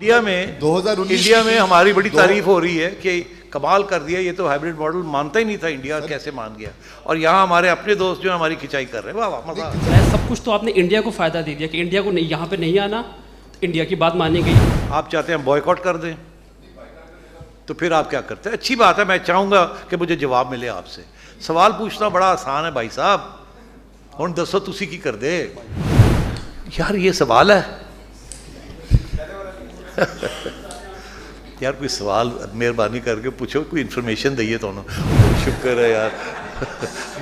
India में हमारी बड़ी तारीफ हो रही है कि कमाल कर दिया, ये तो हाइब्रिड मॉडल मानता ही नहीं था इंडिया, कैसे मान गया। और यहाँ हमारे अपने दोस्त जो हमारी खिंचाई कर रहे हैं, वाह वाह मजा। सब कुछ तो आपने इंडिया को फ़ायदा दे दिया कि इंडिया को नहीं, यहाँ पे नहीं आना, इंडिया की बात मानी गई। आप चाहते हैं बॉयकॉट कर दें, तो फिर आप क्या करते हैं? अच्छी बात है, मैं चाहूँगा कि मुझे जवाब मिले आपसे। सवाल पूछना बड़ा आसान है भाई साहब, हुण दसो तुसी की कर दे यार, ये सवाल है यार कोई सवाल मेहरबानी करके पूछो, कोई इन्फॉर्मेशन दइए तो। शुक्र है यार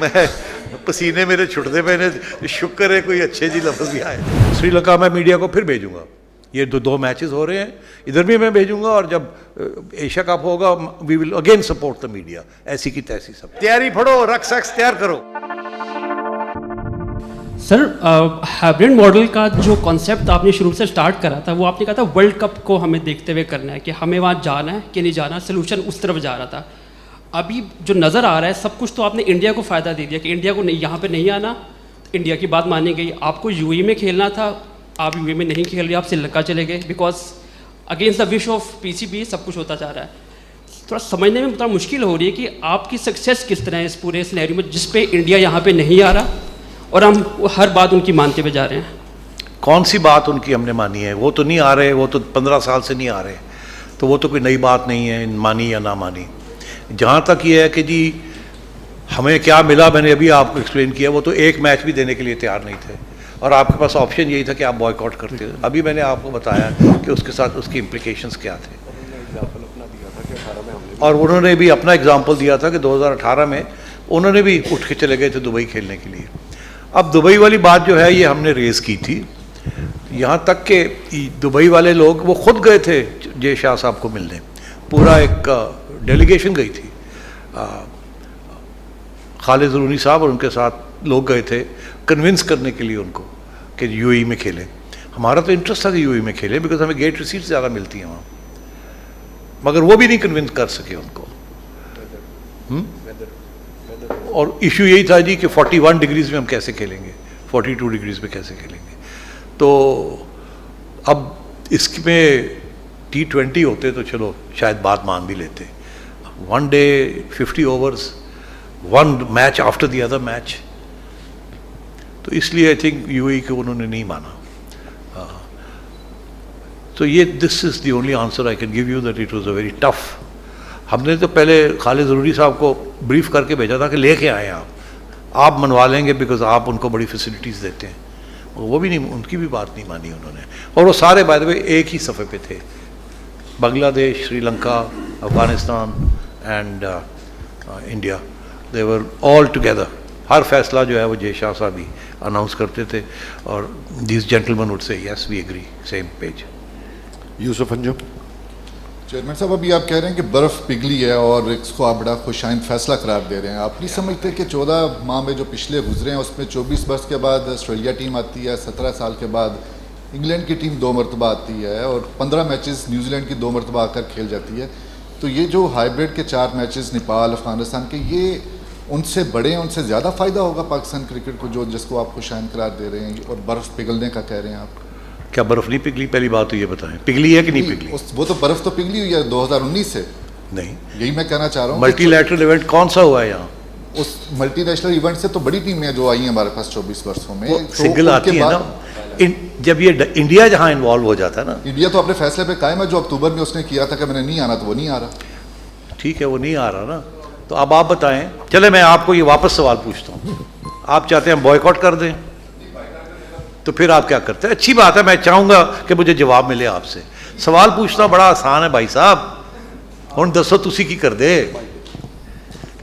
मैं पसीने मेरे छुटते पे ने, शुक्र है कोई अच्छे जी लफ्ज़ भी आए। श्रीलंका में मीडिया को फिर भेजूंगा, ये दो मैचेस हो रहे हैं, इधर भी मैं भेजूंगा, और जब एशिया कप होगा we will again support the media, ऐसी की तैसी। सब तैयारी फड़ो, रक्स एक्स तैयार करो। सर, हाइब्रिड मॉडल का जो कॉन्सेप्ट आपने शुरू से स्टार्ट करा था, वो आपने कहा था वर्ल्ड कप को हमें देखते हुए करना है, कि हमें वहाँ जाना है कि नहीं जाना, सोल्यूशन उस तरफ जा रहा था। अभी जो नज़र आ रहा है, सब कुछ तो आपने इंडिया को फ़ायदा दे दिया कि इंडिया को नहीं, यहाँ पे नहीं आना, इंडिया की बात मानी गई। आपको यूएई में खेलना था, आप यूएई में नहीं खेल रहे, आप श्रीलंका चले गए, because against the wish of PCB सब कुछ होता जा रहा है। थोड़ा समझने में थोड़ा मुश्किल हो रही है कि आपकी सक्सेस किस तरह है इस पूरे सिनेरियो में, जिस पे इंडिया यहाँ पे नहीं आ रहा और हम हर बात उनकी मानते हुए जा रहे हैं। कौन सी बात उनकी हमने मानी है? वो तो नहीं आ रहे, वो तो 15 साल से नहीं आ रहे, तो वो तो कोई नई बात नहीं है, मानी या ना मानी। जहाँ तक ये है कि जी हमें क्या मिला, मैंने अभी आपको एक्सप्लेन किया, वो तो एक मैच भी देने के लिए तैयार नहीं थे, और आपके पास ऑप्शन यही था कि आप बॉयकॉट करते। अभी मैंने आपको बताया कि उसके साथ उसकी इम्प्लीकेशंस क्या थे, और उन्होंने भी अपना एग्जाम्पल दिया था कि 2018 में उन्होंने भी उठ के चले गए थे दुबई खेलने के लिए। अब दुबई वाली बात जो है ये हमने रेज़ की थी, यहाँ तक कि दुबई वाले लोग वो खुद गए थे जय शाह साहब को मिलने, पूरा एक डेलीगेशन गई थी, खालिद ज़रूरी साहब और उनके साथ लोग गए थे कन्विंस करने के लिए उनको कि यूएई में खेलें। हमारा तो इंटरेस्ट था कि यूएई में खेलें, बिकॉज हमें गेट रिसीट्स ज़्यादा मिलती हैं वहाँ, मगर वो भी नहीं कन्विंस कर सके उनको। और इशू यही था जी कि 41 डिग्रीज़ में हम कैसे खेलेंगे, 42 डिग्रीज़ में कैसे खेलेंगे। तो अब इसमें T20 होते तो चलो शायद बात मान भी लेते, 1 day 50 overs, 1 match after the other match, तो इसलिए आई थिंक यूएई को उन्होंने नहीं माना। तो ये this is the only answer I can give you, that it was a very tough. हमने तो पहले खालिद ज़रूरी साहब को ब्रीफ करके भेजा था कि लेके आए आप मनवा लेंगे, बिकॉज आप उनको बड़ी फैसिलिटीज़ देते हैं। वो भी नहीं, उनकी भी बात नहीं मानी उन्होंने, और वो सारे बाय द वे एक ही सफ़े पे थे, Bangladesh, Sri Lanka, Afghanistan and India, they were all together. हर फैसला जो है वो जय शाह साहब ही अनाउंस करते थे, और this gentleman would say yes we agree, same page. Yusuf Anjum. Chairman साहब, अभी आप कह रहे हैं कि बर्फ़ पिघली है और इसको आप बड़ा खुशाइंद फैसला करार दे रहे हैं। आप नहीं समझते कि 14 माह में जो पिछले गुजरे हैं उसमें 24 वर्ष के बाद ऑस्ट्रेलिया टीम आती है, 17 साल के बाद इंग्लैंड की टीम 2 मरतबा आती है, और 15 मैचेस न्यूजीलैंड की 2 मरतबा आकर खेल जाती है। तो ये जो हाइब्रिड के 4 मैचेस नेपाल, अफगानिस्तान के, ये उनसे बड़े हैं, उनसे ज़्यादा फ़ायदा होगा पाकिस्तान क्रिकेट को, जो जिसको आप खुशाइंद करार दे रहे हैं, और बर्फ़ पिघलने का कह रहे हैं आप। क्या बर्फ़ नहीं पिघली? पहली बात तो ये बताएं, पिघली है कि नहीं पिघली? वो तो बर्फ़ तो पिघली हुई है 2019 से। नहीं, यही मैं कहना चाह रहा हूँ। मल्टीलैटरल इवेंट कौन सा हुआ है यहाँ? उस मल्टीनेशनल इवेंट से तो बड़ी टीमें जो आई हैं हमारे पास 24 वर्षों में, तो सिंगल आती है ना। जब ये इंडिया जहाँ इन्वॉल्व हो जाता है ना, इंडिया तो अपने फैसले पे कायम है। जो अक्टूबर में उसने किया था कि मैंने नहीं आना, तो वो नहीं आ रहा। ठीक है, वो नहीं आ रहा ना, तो अब आप बताएं। चले मैं आपको ये वापस सवाल पूछता हूँ, आप चाहते हैं बॉयकॉट कर दें, तो फिर आप क्या करते हैं? अच्छी बात है, मैं चाहूँगा कि मुझे जवाब मिले आपसे। सवाल पूछना बड़ा आसान है भाई साहब, हुण दसो तुसी की कर दे।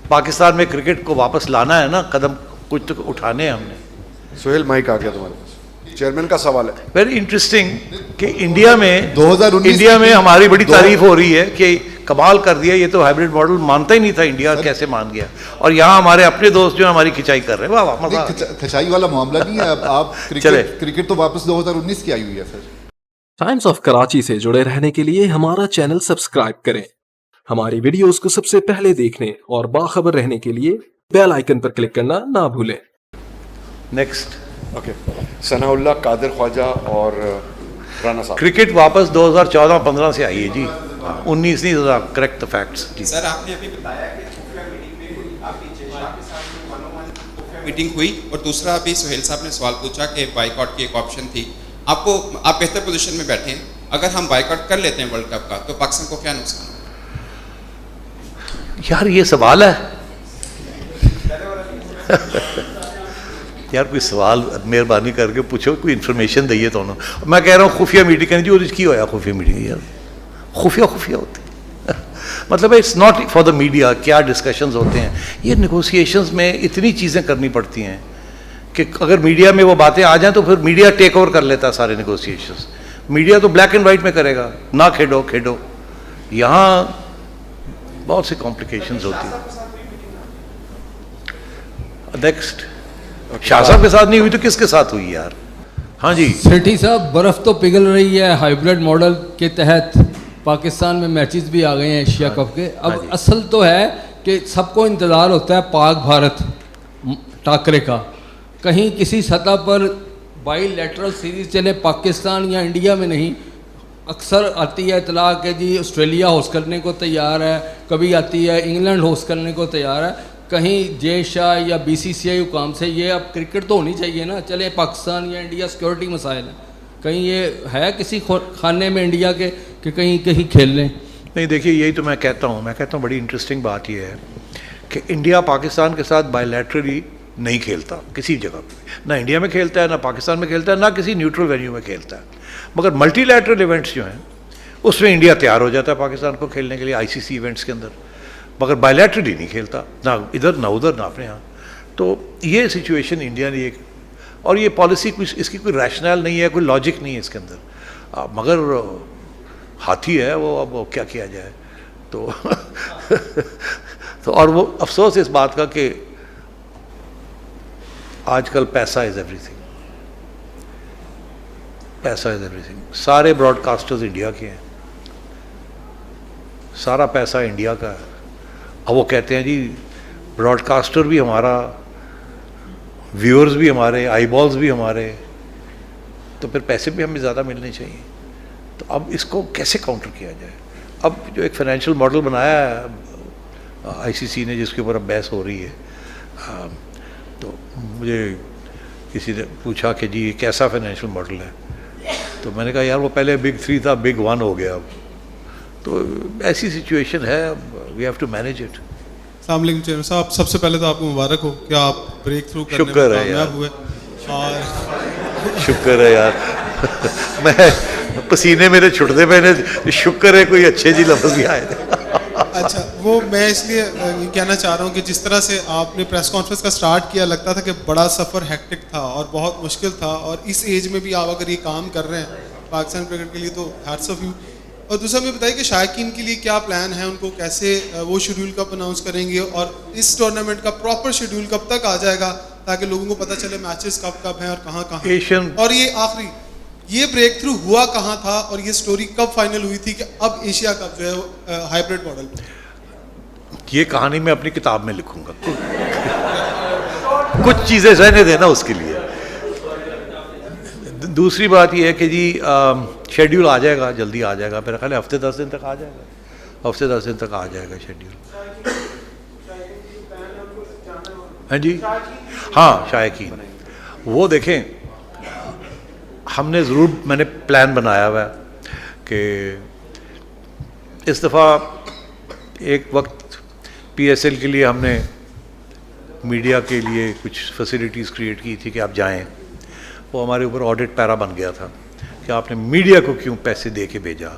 पाकिस्तान में क्रिकेट को वापस लाना है ना, कदम कुछ तो उठाने हैं हमने। सोहेल, माइक आ गया तुम्हारे पास, चेयरमैन का सवाल है। वेरी इंटरेस्टिंग कि इंडिया में 2019 इंडिया में हमारी बड़ी तारीफ हो रही है कि कमाल कर दिया, ये तो हाइब्रिड मॉडल मानता ही नहीं था इंडिया, कैसे मान गया। और यहाँ हमारे अपने दोस्त जो हमारी खिंचाई कर रहे हैं, वाह वाह मजा। खिंचाई वाला मामला नहीं है। आप क्रिकेट तो वापस 2019 की आई हुई है। फिर टाइम्स ऑफ कराची से जुड़े रहने के लिए हमारा चैनल सब्सक्राइब करें, हमारी वीडियोस को सबसे पहले देखने और बाखबर रहने के लिए बेल आइकन पर क्लिक करना ना भूलें। नेक्स्ट। ओके, सनाउल्लाह, कादिर ख्वाजा और राणा साहब। क्रिकेट वापस 2014-15 से आई है जी, 19 नहीं, करेक्ट द फैक्ट्स जी। सर आपने अभी बताया कि खुफिया मीटिंग में आपकी जयशाह के साथ जो मनोमन खुफिया मीटिंग हुई, और दूसरा अभी सुहेल साहब ने सवाल पूछा कि बाइकआउट की एक ऑप्शन थी। आप बेहतर पोजीशन में बैठे हैं, अगर हम बाइकआउट कर लेते हैं वर्ल्ड कप का तो पाकिस्तान को क्या नुकसान होगा? यार ये सवाल है यार कोई सवाल मेहरबानी करके पूछो, कोई इन्फॉर्मेशन दइए तो ना। मैं कह रहा हूँ खुफिया मीटिंग जी, और की होया खुफिया मीटिंग यार, खुफिया होती मतलब it's not for the media. क्या डिस्कशंस होते हैं ये निगोशिएशंस में, इतनी चीज़ें करनी पड़ती हैं कि अगर मीडिया में वो बातें आ जाएं तो फिर मीडिया टेक ओवर कर लेता है सारे नेगोशिएशंस। मीडिया तो ब्लैक एंड वाइट में करेगा ना, खेडो। यहाँ बहुत सी कॉम्प्लिकेशंस होती हैं। नेक्स्ट, शाह साहब के साथ नहीं हुई तो किसके साथ हुई यार? हाँ जी सेठी साहब, बर्फ़ तो पिघल रही है, हाइब्रिड मॉडल के तहत पाकिस्तान में मैचेस भी आ गए हैं एशिया कप के। अब असल तो है कि सबको इंतज़ार होता है पाक भारत टाकरे का, कहीं किसी सतह पर बाईलैटरल सीरीज़ चले, पाकिस्तान या इंडिया में नहीं। अक्सर आती है इतला कि जी ऑस्ट्रेलिया होस्ट करने को तैयार है, कभी आती है इंग्लैंड होस्ट करने को तैयार है। कहीं जयशाह या BCCI हुकाम से ये अब क्रिकेट तो होनी चाहिए ना, चले पाकिस्तान या इंडिया सिक्योरिटी मसाइल है, कहीं ये है किसी खाने में इंडिया के कि कहीं खेल लें? नहीं, देखिए यही तो मैं कहता हूँ बड़ी इंटरेस्टिंग बात यह है कि इंडिया पाकिस्तान के साथ बायलैटरली नहीं खेलता किसी जगह पे, ना इंडिया में खेलता है, ना पाकिस्तान में खेलता है, ना किसी न्यूट्रल वेन्यू में खेलता है। मगर मल्टीलैटरल इवेंट्स जो हैं उसमें इंडिया तैयार हो जाता है पाकिस्तान को खेलने के लिए, ICC इवेंट्स के अंदर, मगर बायलैटरली नहीं खेलता, ना इधर ना उधर ना अपने यहाँ। तो ये सिचुएशन इंडिया ने एक, और ये पॉलिसी कुछ इसकी कोई रैशनल नहीं है, कोई लॉजिक नहीं है इसके अंदर, मगर हाथी है वो, अब वो क्या किया जाए। तो तो और वो अफसोस इस बात का कि आजकल पैसा इज़ एवरीथिंग, पैसा इज़ एवरीथिंग। सारे ब्रॉडकास्टर्स इंडिया के हैं, सारा पैसा इंडिया का है। अब वो कहते हैं जी ब्रॉडकास्टर भी हमारा, व्यूअर्स भी हमारे, आईबॉल्स भी हमारे, तो फिर पैसे भी हमें ज़्यादा मिलने चाहिए। तो अब इसको कैसे काउंटर किया जाए? अब जो एक फाइनेंशियल मॉडल बनाया है ICC ने, जिसके ऊपर अब बहस हो रही है, तो मुझे किसी ने पूछा कि जी ये कैसा फाइनेंशियल मॉडल है, तो मैंने कहा यार वो पहले बिग 3 था, बिग 1 हो गया अब। तो ऐसी सिचुएशन है, we have to manage it. अस्सलाम वालेकुम चेयरमैन साहब, सबसे पहले तो आपको मुबारक हो कि आप ब्रेक थ्रू करने में शुक्र है यार, कामयाब हुए। और शुक्र है यार मैं पसीने मेरे छुटते मैंने, शुक्र है कोई अच्छे जी लफ्ज़ भी आए थे। अच्छा, वो मैं इसलिए ये कहना चाह रहा हूँ कि जिस तरह से आपने प्रेस कॉन्फ्रेंस का स्टार्ट किया, लगता था कि बड़ा सफ़र हेक्टिक था और बहुत मुश्किल था, और इस एज में भी आप अगर ये काम कर रहे हैं पाकिस्तान क्रिकेट के लिए तो हैट्स ऑफ यू। और दूसरा मैं बताइए कि शायकीन के लिए क्या प्लान है, उनको कैसे वो शेड्यूल कब अनाउंस करेंगे, और इस टूर्नामेंट का प्रॉपर शेड्यूल कब तक आ जाएगा ताकि लोगों को पता चले मैचेस कब कब हैं और कहाँ कहाँ। एशियन, और ये आखिरी, ये ब्रेक थ्रू हुआ कहाँ था और ये स्टोरी कब फाइनल हुई थी कि अब एशिया कप जो है हाइब्रिड मॉडल पे? ये कहानी मैं अपनी किताब में लिखूंगा। कुछ चीज़ें रहने देना उसके लिए। दूसरी बात ये है कि जी शेड्यूल आ जाएगा, जल्दी आ जाएगा, मेरा ख्याल है हफ्ते 10 दिन तक आ जाएगा, हफ्ते 10 दिन तक आ जाएगा शेड्यूल। हाँ जी, हाँ शायकीन, वो देखें हमने ज़रूर, मैंने प्लान बनाया हुआ है कि इस दफ़ा एक वक्त PSL के लिए हमने मीडिया के लिए कुछ फैसिलिटीज़ क्रिएट की थी कि आप जाएं, वो हमारे ऊपर ऑडिट पैरा बन गया था कि आपने मीडिया को क्यों पैसे दे के भेजा।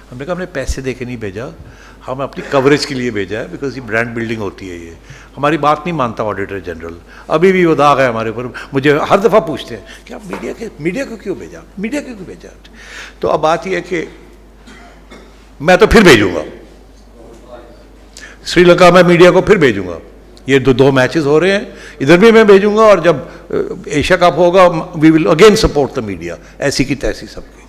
हमने कहा हमने पैसे दे के नहीं भेजा, हम अपनी कवरेज के लिए भेजा है, बिकॉज ये ब्रांड बिल्डिंग होती है। ये हमारी बात नहीं मानता ऑडिटर जनरल, अभी भी वो दाग है हमारे ऊपर। मुझे हर दफ़ा पूछते हैं कि आप मीडिया को क्यों भेजा, मीडिया को क्यों भेजा। तो अब बात यह है कि मैं तो फिर भेजूँगा श्रीलंका में, मीडिया को फिर भेजूँगा। ये दो मैचेस हो रहे हैं, इधर भी मैं भेजूँगा, और जब एशिया कप होगा we will again support the media, ऐसी की तैसी सबकी।